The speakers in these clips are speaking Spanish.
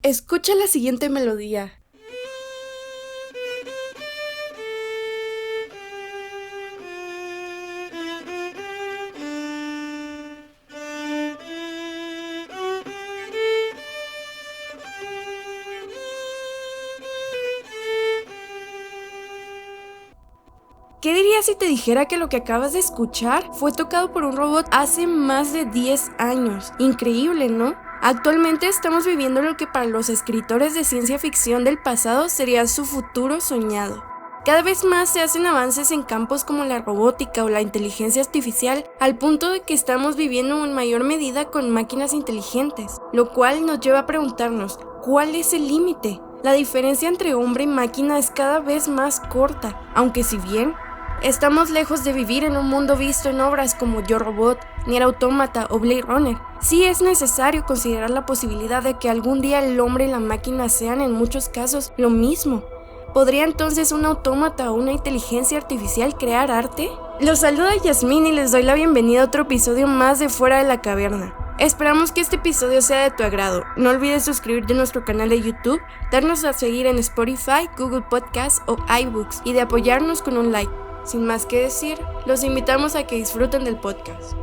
Escucha la siguiente melodía. ¿Qué dirías si te dijera que lo que acabas de escuchar fue tocado por un robot hace más de 10 años? Increíble, ¿no? Actualmente estamos viviendo lo que para los escritores de ciencia ficción del pasado sería su futuro soñado. Cada vez más se hacen avances en campos como la robótica o la inteligencia artificial, al punto de que estamos viviendo en mayor medida con máquinas inteligentes, lo cual nos lleva a preguntarnos, ¿cuál es el límite? La diferencia entre hombre y máquina es cada vez más corta, aunque si bien estamos lejos de vivir en un mundo visto en obras como Yo Robot, Nier Automata o Blade Runner, sí es necesario considerar la posibilidad de que algún día el hombre y la máquina sean en muchos casos lo mismo. ¿Podría entonces un autómata o una inteligencia artificial crear arte? Los saluda Yasmín y les doy la bienvenida a otro episodio más de Fuera de la Caverna. Esperamos que este episodio sea de tu agrado. No olvides suscribirte a nuestro canal de YouTube, darnos a seguir en Spotify, Google Podcasts o iBooks y de apoyarnos con un like. Sin más que decir, los invitamos a que disfruten del podcast.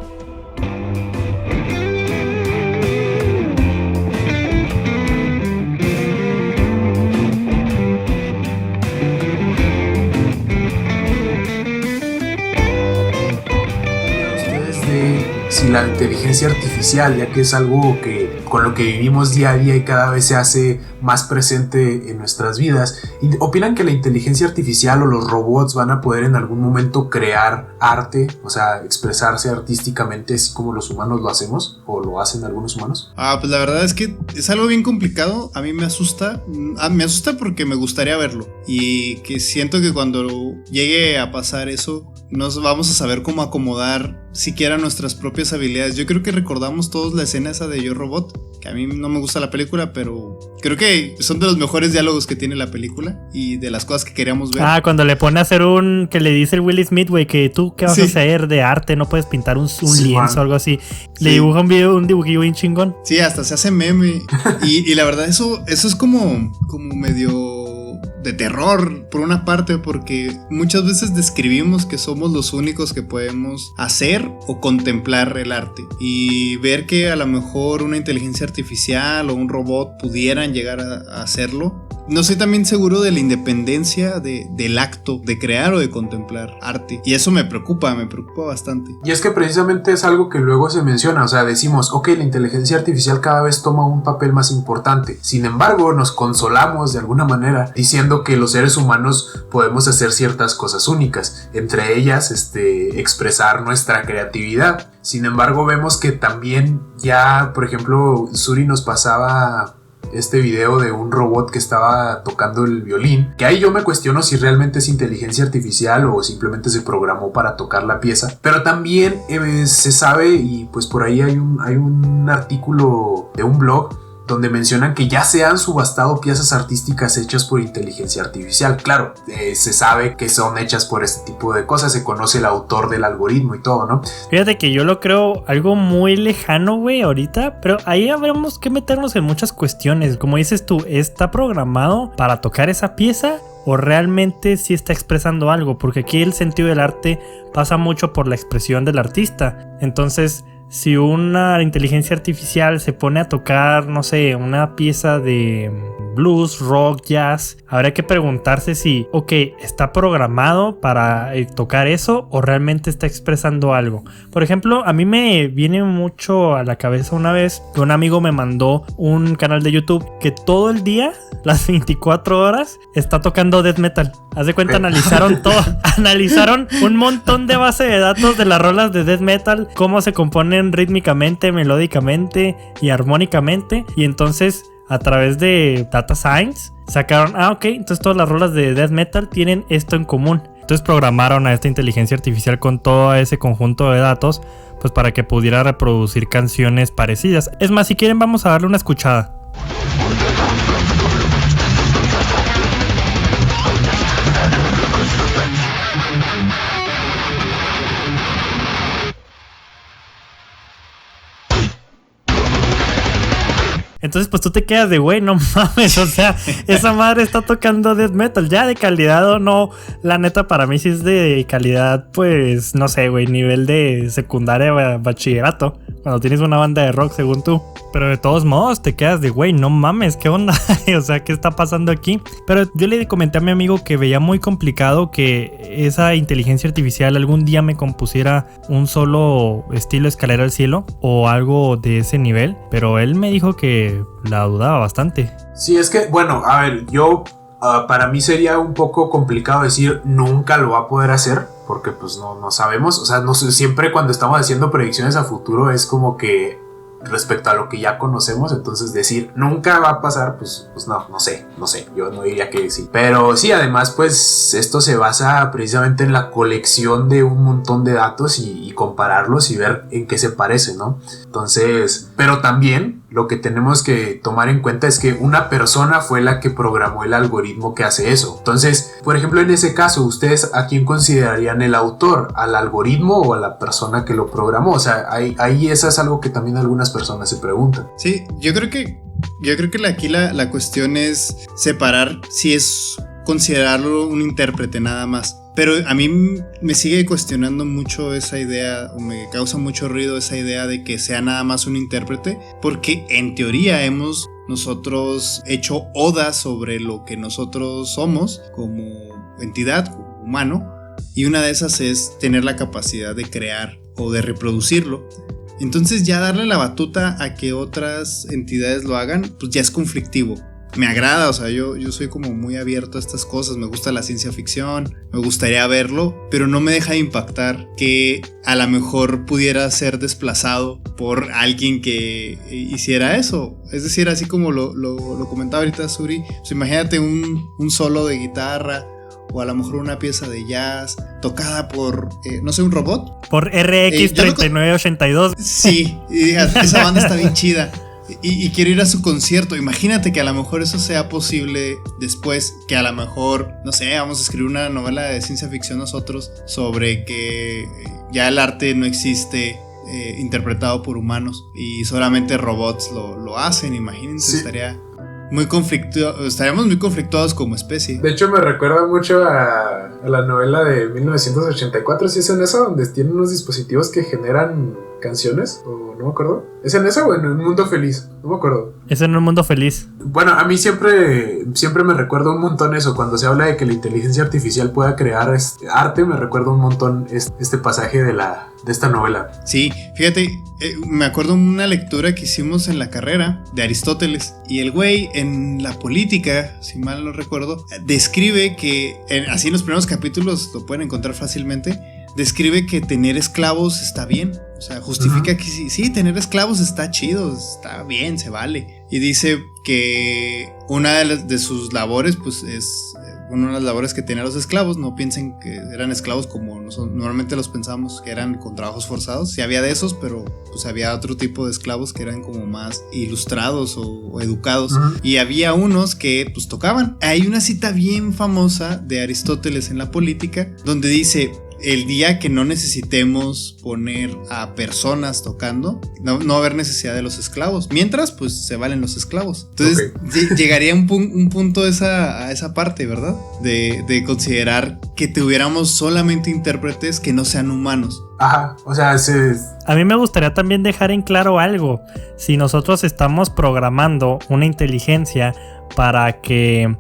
Si la inteligencia artificial, ya que es algo que con lo que vivimos día a día y cada vez se hace más presente en nuestras vidas, ¿opinan que la inteligencia artificial o los robots van a poder en algún momento crear arte, o sea, expresarse artísticamente así como los humanos lo hacemos o lo hacen algunos humanos? Pues la verdad es que es algo bien complicado. A mí me asusta. Me asusta porque me gustaría verlo y que siento que cuando llegue a pasar eso nos vamos a saber cómo acomodar siquiera nuestras propias habilidades. Yo creo que recordamos todos la escena esa de Yo Robot, que a mí no me gusta la película, pero creo que son de los mejores diálogos que tiene la película y de las cosas que queríamos ver. Cuando le pone a hacer que le dice el Will Smith, güey, que tú qué vas a hacer de arte, no puedes pintar un lienzo o algo así. Le dibuja un dibujillo bien chingón. Sí, hasta se hace meme. y la verdad eso es como medio de terror por una parte, porque muchas veces describimos que somos los únicos que podemos hacer o contemplar el arte, y ver que a lo mejor una inteligencia artificial o un robot pudieran llegar a hacerlo. No estoy también seguro de la independencia del acto de crear o de contemplar arte, y eso me preocupa bastante. Y es que precisamente es algo que luego se menciona, o sea, decimos, ok, la inteligencia artificial cada vez toma un papel más importante. Sin embargo, nos consolamos de alguna manera diciendo que los seres humanos podemos hacer ciertas cosas únicas, entre ellas expresar nuestra creatividad. Sin embargo, vemos que también ya, por ejemplo, Suri nos pasaba este video de un robot que estaba tocando el violín, que ahí yo me cuestiono si realmente es inteligencia artificial o simplemente se programó para tocar la pieza. Pero también se sabe, y pues por ahí hay un artículo de un blog donde mencionan que ya se han subastado piezas artísticas hechas por inteligencia artificial. Claro, se sabe que son hechas por este tipo de cosas, se conoce el autor del algoritmo y todo, ¿no? Fíjate que yo lo creo algo muy lejano, güey, ahorita, pero ahí habremos que meternos en muchas cuestiones. Como dices tú, ¿está programado para tocar esa pieza o realmente sí está expresando algo? Porque aquí el sentido del arte pasa mucho por la expresión del artista. Entonces, si una inteligencia artificial se pone a tocar, no sé, una pieza de blues, rock, jazz, habría que preguntarse si, ok, ¿está programado para tocar eso o realmente está expresando algo? Por ejemplo, a mí me viene mucho a la cabeza una vez que un amigo me mandó un canal de YouTube que todo el día, las 24 horas, está tocando death metal. Haz de cuenta, analizaron todo, analizaron un montón de base de datos de las rolas de death metal, cómo se componen rítmicamente, melódicamente y armónicamente, y entonces a través de Data Science sacaron, ok, entonces todas las rolas de death metal tienen esto en común. Entonces programaron a esta inteligencia artificial con todo ese conjunto de datos, pues para que pudiera reproducir canciones parecidas. Es más, si quieren vamos a darle una escuchada. entonces pues tú te quedas de güey, no mames, o sea, esa madre está tocando death metal, ya de calidad o no, la neta para mí sí es de calidad, pues no sé, güey, nivel de secundaria, bachillerato, cuando tienes una banda de rock según tú. Pero de todos modos te quedas de güey, no mames, ¿qué onda? O sea, ¿qué está pasando aquí? Pero yo le comenté a mi amigo que veía muy complicado que esa inteligencia artificial algún día me compusiera un solo estilo escalera al cielo o algo de ese nivel. Pero él me dijo que la dudaba bastante. Sí, es que, bueno, a ver, yo... para mí sería un poco complicado decir nunca lo va a poder hacer, porque pues no sabemos, o sea, no sé, siempre cuando estamos haciendo predicciones a futuro es como que respecto a lo que ya conocemos, entonces decir nunca va a pasar, pues no sé, yo no diría que sí, pero sí, además pues esto se basa precisamente en la colección de un montón de datos y compararlos y ver en qué se parece, ¿no? Entonces, pero también lo que tenemos que tomar en cuenta es que una persona fue la que programó el algoritmo que hace eso. Entonces, por ejemplo, en ese caso, ¿ustedes a quién considerarían el autor? ¿Al algoritmo o a la persona que lo programó? O sea, ahí eso es algo que también algunas personas se preguntan. Sí, yo creo que aquí la cuestión es separar si es considerarlo un intérprete nada más. Pero a mí me sigue cuestionando mucho esa idea, o me causa mucho ruido esa idea de que sea nada más un intérprete, porque en teoría hemos nosotros hecho odas sobre lo que nosotros somos como entidad, como humano, y una de esas es tener la capacidad de crear o de reproducirlo. Entonces ya darle la batuta a que otras entidades lo hagan, pues ya es conflictivo. Me agrada, o sea, yo soy como muy abierto a estas cosas, me gusta la ciencia ficción, me gustaría verlo, pero no me deja de impactar que a lo mejor pudiera ser desplazado por alguien que hiciera eso. Es decir, así como lo comentaba ahorita Suri, pues imagínate un solo de guitarra o a lo mejor una pieza de jazz tocada por, no sé, un robot. Por RX 3982. Sí, y digas, esa banda está bien chida. Y quiero ir a su concierto. Imagínate que a lo mejor eso sea posible después, que a lo mejor, no sé, vamos a escribir una novela de ciencia ficción nosotros sobre que ya el arte no existe interpretado por humanos y solamente robots lo hacen. Imagínense, sí. Estaríamos muy conflictuados como especie. De hecho me recuerda mucho a la novela de 1984, si es en esa, donde tienen unos dispositivos que generan canciones, o no me acuerdo. ¿Es en esa o en Un Mundo Feliz? No me acuerdo. Es en Un Mundo Feliz. Bueno, a mí siempre me recuerda un montón eso. Cuando se habla de que la inteligencia artificial pueda crear arte, me recuerda un montón este pasaje de esta novela. Sí, fíjate, me acuerdo de una lectura que hicimos en la carrera de Aristóteles, y el güey en la política, si mal no recuerdo, describe que, así en los primeros capítulos lo pueden encontrar fácilmente, describe que tener esclavos está bien. O sea, justifica que sí, tener esclavos está chido, está bien, se vale. Y dice que una de sus labores, pues es una de las labores que tenían los esclavos. No piensen que eran esclavos como normalmente los pensamos, que eran con trabajos forzados. Sí había de esos, pero pues había otro tipo de esclavos que eran como más ilustrados o educados. Y había unos que pues tocaban. Hay una cita bien famosa de Aristóteles en la política donde dice: el día que no necesitemos poner a personas tocando, no va a haber necesidad de los esclavos. Mientras, pues se valen los esclavos. Entonces, llegaría un punto a esa parte, ¿verdad? De considerar que tuviéramos solamente intérpretes que no sean humanos. Ajá, o sea, a mí me gustaría también dejar en claro algo. Si nosotros estamos programando una inteligencia para que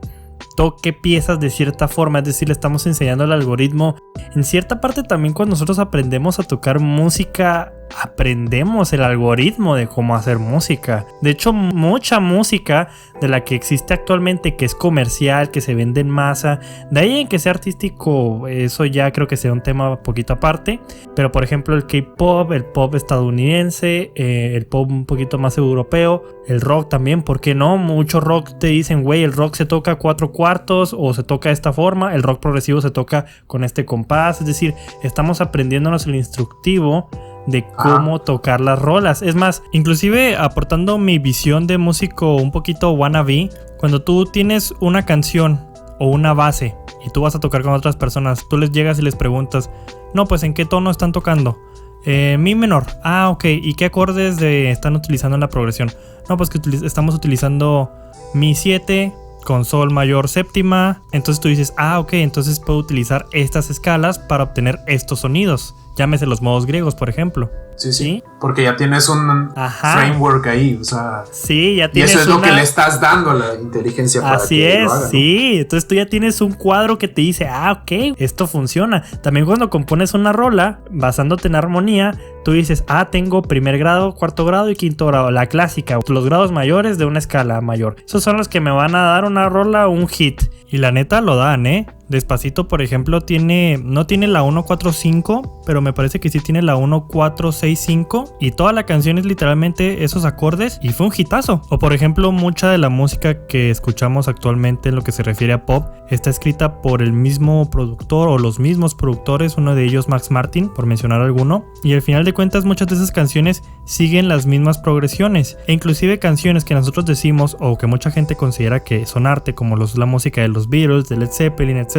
toque piezas de cierta forma, es decir, le estamos enseñando al algoritmo. En cierta parte también cuando nosotros aprendemos a tocar música, aprendemos el algoritmo de cómo hacer música. De hecho, mucha música de la que existe actualmente, que es comercial, que se vende en masa, de ahí en que sea artístico, eso ya creo que sea un tema poquito aparte. Pero por ejemplo el K-pop, el pop estadounidense, el pop un poquito más europeo, el rock también, ¿por qué no? Mucho rock te dicen, güey, el rock se toca 4/4 o se toca de esta forma, el rock progresivo se toca con este compás. Es decir, estamos aprendiéndonos el instructivo de cómo tocar las rolas. Es más, inclusive aportando mi visión de músico un poquito wannabe, cuando tú tienes una canción o una base y tú vas a tocar con otras personas, tú les llegas y les preguntas, no, pues ¿en qué tono están tocando? Mi menor. Ah, ok. ¿Y qué acordes están utilizando en la progresión? No, pues que estamos utilizando Mi 7 con Sol mayor séptima. Entonces tú dices, ah, ok, entonces puedo utilizar estas escalas para obtener estos sonidos. Llámese los modos griegos, por ejemplo. Sí. Porque ya tienes un framework ahí, o sea. Sí, ya tienes. Y eso es lo que le estás dando a la inteligencia para así que es, lo haga, sí. ¿no? Entonces tú ya tienes un cuadro que te dice, ah, ok, esto funciona. También cuando compones una rola, basándote en armonía, tú dices, ah, tengo primer grado, cuarto grado y quinto grado, la clásica, los grados mayores de una escala mayor. Esos son los que me van a dar una rola o un hit. Y la neta lo dan, ¿eh? Despacito, por ejemplo, no tiene la 1-4-5, pero me parece que sí tiene la 1-4-6-5. Y toda la canción es literalmente esos acordes y fue un hitazo. O por ejemplo, mucha de la música que escuchamos actualmente en lo que se refiere a pop está escrita por el mismo productor o los mismos productores, uno de ellos Max Martin, por mencionar alguno. Y al final de cuentas muchas de esas canciones siguen las mismas progresiones. E inclusive canciones que nosotros decimos o que mucha gente considera que son arte, como la música de los Beatles, de Led Zeppelin, etc.,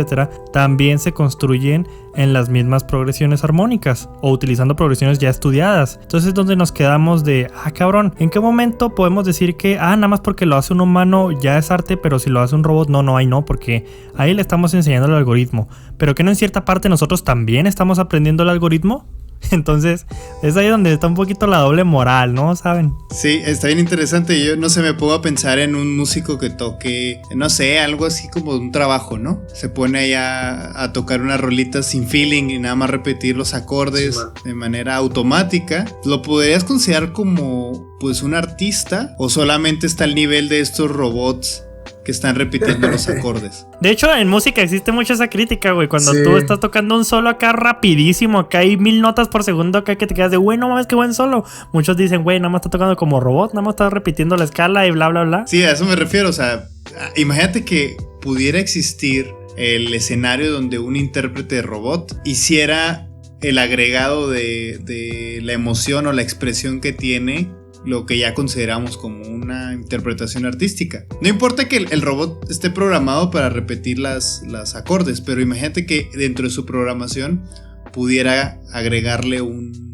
también se construyen en las mismas progresiones armónicas o utilizando progresiones ya estudiadas. Entonces es donde nos quedamos de, cabrón, ¿en qué momento podemos decir que, nada más porque lo hace un humano ya es arte, pero si lo hace un robot, no, porque ahí le estamos enseñando el algoritmo, pero que no en cierta parte nosotros también estamos aprendiendo el algoritmo? Entonces es ahí donde está un poquito la doble moral, ¿no? ¿Saben? Sí, está bien interesante. Yo no sé, me pongo a pensar en un músico que toque, no sé, algo así como un trabajo, ¿no? Se pone ahí a tocar unas rolitas sin feeling y nada más repetir los acordes de manera automática. ¿Lo podrías considerar como pues un artista o solamente está al nivel de estos robots que están repitiendo los acordes? De hecho, en música existe mucha esa crítica, güey. Cuando tú estás tocando un solo acá rapidísimo, acá hay 1000 notas por segundo acá que te quedas de, güey, no mames, qué buen solo. Muchos dicen, güey, nada más está tocando como robot, nada más está repitiendo la escala y bla, bla, bla. Sí, a eso me refiero. O sea, imagínate que pudiera existir el escenario donde un intérprete de robot hiciera el agregado de la emoción o la expresión que tiene lo que ya consideramos como una interpretación artística. No importa que el robot esté programado para repetir las acordes, pero imagínate que dentro de su programación pudiera agregarle un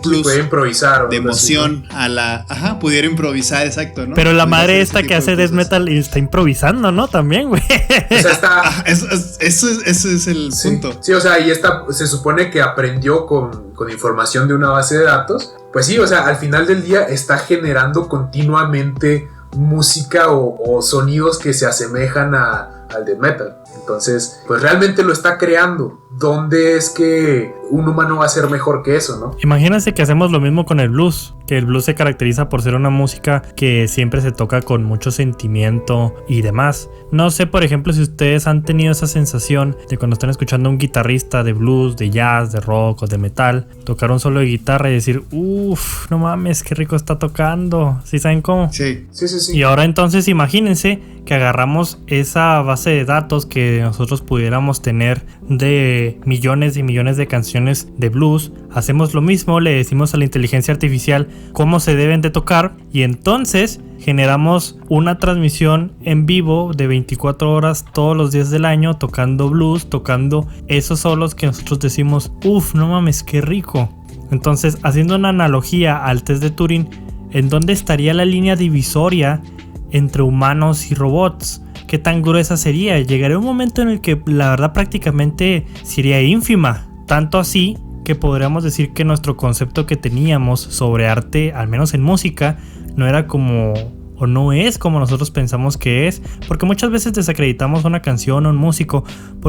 plus puede improvisar, de emoción a la... pudiera improvisar, exacto, ¿no? Pero la madre esta que hace death metal está improvisando, ¿no? También, güey. O sea, está... Eso es el punto. Sí, o sea, y se supone que aprendió con información de una base de datos. Pues sí, o sea, al final del día está generando continuamente música o sonidos que se asemejan al death metal. Entonces, pues realmente lo está creando. ¿Dónde es que un humano va a ser mejor que eso, no? Imagínense que hacemos lo mismo con el blues, que el blues se caracteriza por ser una música que siempre se toca con mucho sentimiento y demás. No sé, por ejemplo, si ustedes han tenido esa sensación de cuando están escuchando a un guitarrista de blues, de jazz, de rock o de metal, tocar un solo de guitarra y decir, uff, no mames, qué rico está tocando. ¿Sí saben cómo? Sí. Y ahora entonces imagínense que agarramos esa base de datos que nosotros pudiéramos tener de millones y millones de canciones de blues, hacemos lo mismo, le decimos a la inteligencia artificial cómo se deben de tocar y entonces generamos una transmisión en vivo de 24 horas todos los días del año tocando blues, tocando esos solos que nosotros decimos, uff, no mames, qué rico. Entonces, haciendo una analogía al test de Turing, ¿en dónde estaría la línea divisoria entre humanos y robots? ¿Qué tan gruesa sería? Llegaría un momento en el que la verdad prácticamente sería ínfima. Tanto así que podríamos decir que nuestro concepto que teníamos sobre arte, al menos en música, no era como, o no es como nosotros pensamos que es, porque muchas veces desacreditamos una canción o un músico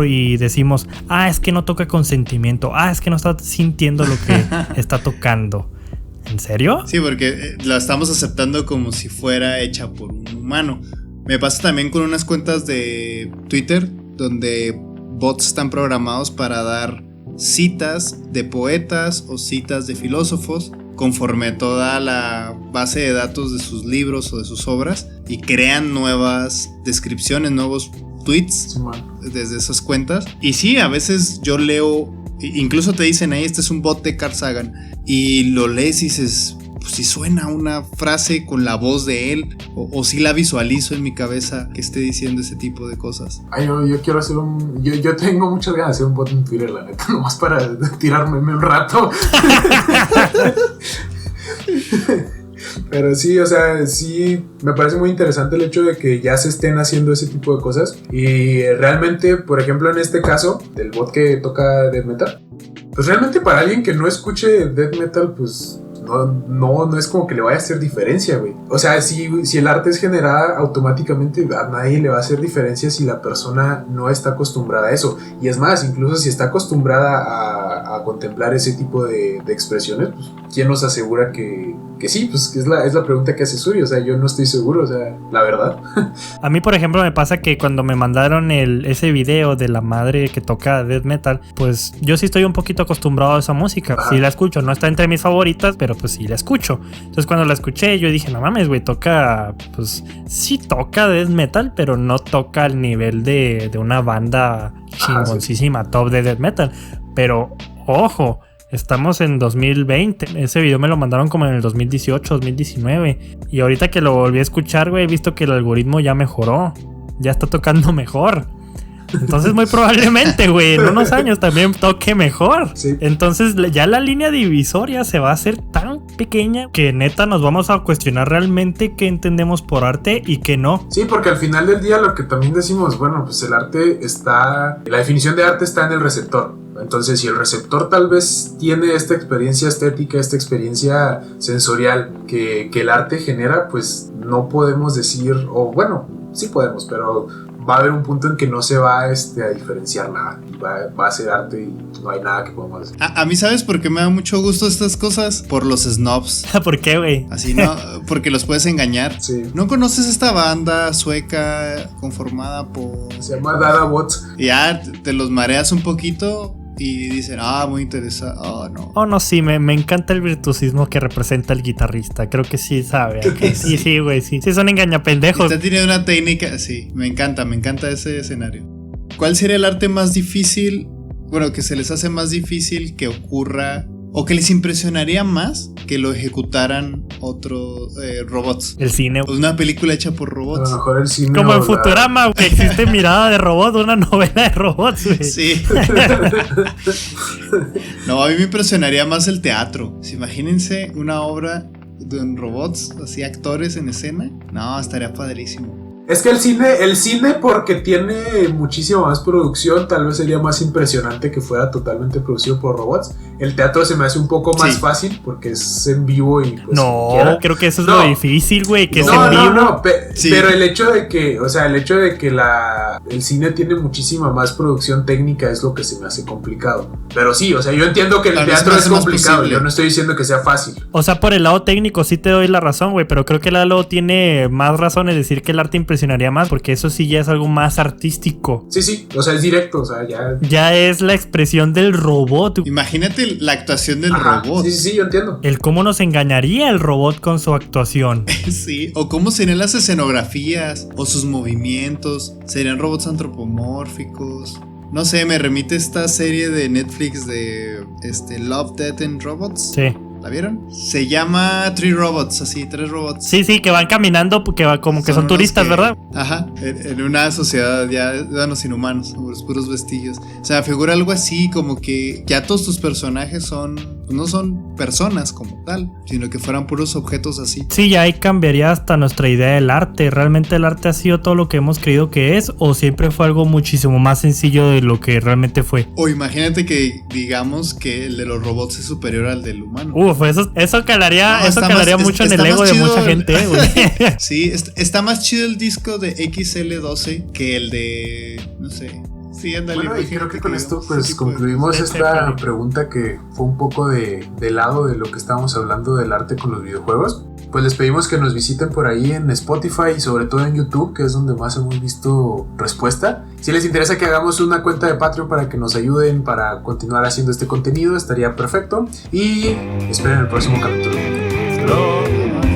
y decimos, es que no toca con sentimiento, es que no está sintiendo lo que está tocando. ¿En serio? Sí, porque la estamos aceptando como si fuera hecha por un humano. Me pasa también con unas cuentas de Twitter donde bots están programados para dar citas de poetas o citas de filósofos conforme a toda la base de datos de sus libros o de sus obras y crean nuevas descripciones, nuevos tweets desde esas cuentas. Y sí, a veces yo leo, incluso te dicen ahí, este es un bot de Carl Sagan, y lo lees y dices, pues sí suena una frase con la voz de él, o sí la visualizo en mi cabeza que esté diciendo ese tipo de cosas. Ay, yo quiero hacer yo tengo muchas ganas de hacer un bot en Twitter, la neta, nomás para tirarme un rato. Pero sí, o sea, sí, me parece muy interesante el hecho de que ya se estén haciendo ese tipo de cosas. Y realmente, por ejemplo, en este caso, del bot que toca death metal, pues realmente para alguien que no escuche death metal, pues no es como que le vaya a hacer diferencia, güey. O sea, si el arte es generada automáticamente, a nadie le va a hacer diferencia si la persona no está acostumbrada a eso. Y es más, incluso si está acostumbrada a contemplar ese tipo de expresiones, pues, ¿quién nos asegura que sí? Pues que es la pregunta que hace Suri. O sea, yo no estoy seguro, o sea, la verdad. A mí, por ejemplo, me pasa que cuando me mandaron ese video de la madre que toca death metal, pues yo sí estoy un poquito acostumbrado a esa música. Ajá. Sí la escucho, no está entre mis favoritas, pero pues sí la escucho. Entonces cuando la escuché yo dije, no mames, güey, toca, pues sí toca death metal, pero no toca al nivel de una banda chingoncísima, top de death metal. Pero, ojo, estamos en 2020. Ese video me lo mandaron como en el 2018, 2019. Y ahorita que lo volví a escuchar, güey, he visto que el algoritmo ya mejoró. Ya está tocando mejor. Entonces muy probablemente, güey, en unos años también toque mejor. Sí. Entonces ya la línea divisoria se va a hacer tan pequeña que neta nos vamos a cuestionar realmente qué entendemos por arte y qué no. Sí, porque al final del día lo que también decimos, bueno, pues el arte la definición de arte está en el receptor. Entonces, si el receptor tal vez tiene esta experiencia estética, esta experiencia sensorial que el arte genera, pues no podemos decir, o bueno, sí podemos, pero va a haber un punto en que no se va a diferenciar nada. Y va a ser arte y no hay nada que podamos decir. A mí, ¿sabes por qué me da mucho gusto estas cosas? Por los snobs. ¿Por qué, güey? Así, ¿no? Porque los puedes engañar. Sí. ¿No conoces esta banda sueca conformada por... Se llama Dada Bots. Y ya te los mareas un poquito y dicen, muy interesante. No. Oh, no, sí, me encanta el virtuosismo que representa el guitarrista. Creo que sí sabe. Okay. Sí, güey, sí. Sí, son engañapendejos. Está teniendo una técnica, sí, me encanta ese escenario. ¿Cuál sería el arte más difícil? Bueno, que se les hace más difícil que ocurra, o que les impresionaría más que lo ejecutaran otros robots. El cine. Pues una película hecha por A robots. lo mejor el cine. Como en Futurama, que existe Mirada de Robot, una novela de robots, güey. Sí. No, a mí me impresionaría más el teatro. Si imagínense una obra de robots, así actores en escena. No, estaría padrísimo. Es que el cine porque tiene muchísima más producción, tal vez sería más impresionante que fuera totalmente producido por robots. El teatro se me hace un poco más fácil porque es en vivo y pues no, creo que eso es lo difícil, güey, que es en vivo. Sí. Pero el hecho de que, el cine tiene muchísima más producción técnica es lo que se me hace complicado. Pero sí, o sea, yo entiendo que el teatro es complicado, yo no estoy diciendo que sea fácil. O sea, por el lado técnico sí te doy la razón, güey, pero creo que Lalo tiene más razón en decir que el arte impresionaría más, porque eso sí ya es algo más artístico. Sí, o sea, es directo, o sea, ya es la expresión del robot. Imagínate la actuación del robot. Sí, yo entiendo. El cómo nos engañaría el robot con su actuación. Sí, o cómo serían las escenografías o sus movimientos. Serían robots antropomórficos. No sé, me remite esta serie de Netflix de Love, Death and Robots. Sí. ¿La vieron? Se llama Three Robots, así, 3 robots. Sí, que van caminando, porque como que son turistas, ¿verdad? Ajá, en una sociedad ya de los inhumanos, los puros vestigios. O sea, figura algo así como que ya todos tus personajes no son personas como tal, sino que fueran puros objetos así. Sí, ya ahí cambiaría hasta nuestra idea del arte. ¿Realmente el arte ha sido todo lo que hemos creído que es? ¿O siempre fue algo muchísimo más sencillo de lo que realmente fue? O imagínate que digamos que el de los robots es superior al del humano. Eso calaría mucho en el ego de mucha gente, güey. Sí, está más chido el disco de XL12 que el de, no sé. Sí, ándale. Bueno, y creo que con esto pues concluimos esta pregunta que fue un poco de lado de lo que estábamos hablando del arte con los videojuegos. Pues les pedimos que nos visiten por ahí en Spotify y sobre todo en YouTube, que es donde más hemos visto respuesta. Si les interesa que hagamos una cuenta de Patreon para que nos ayuden para continuar haciendo este contenido, estaría perfecto. Y esperen el próximo capítulo. Hasta luego.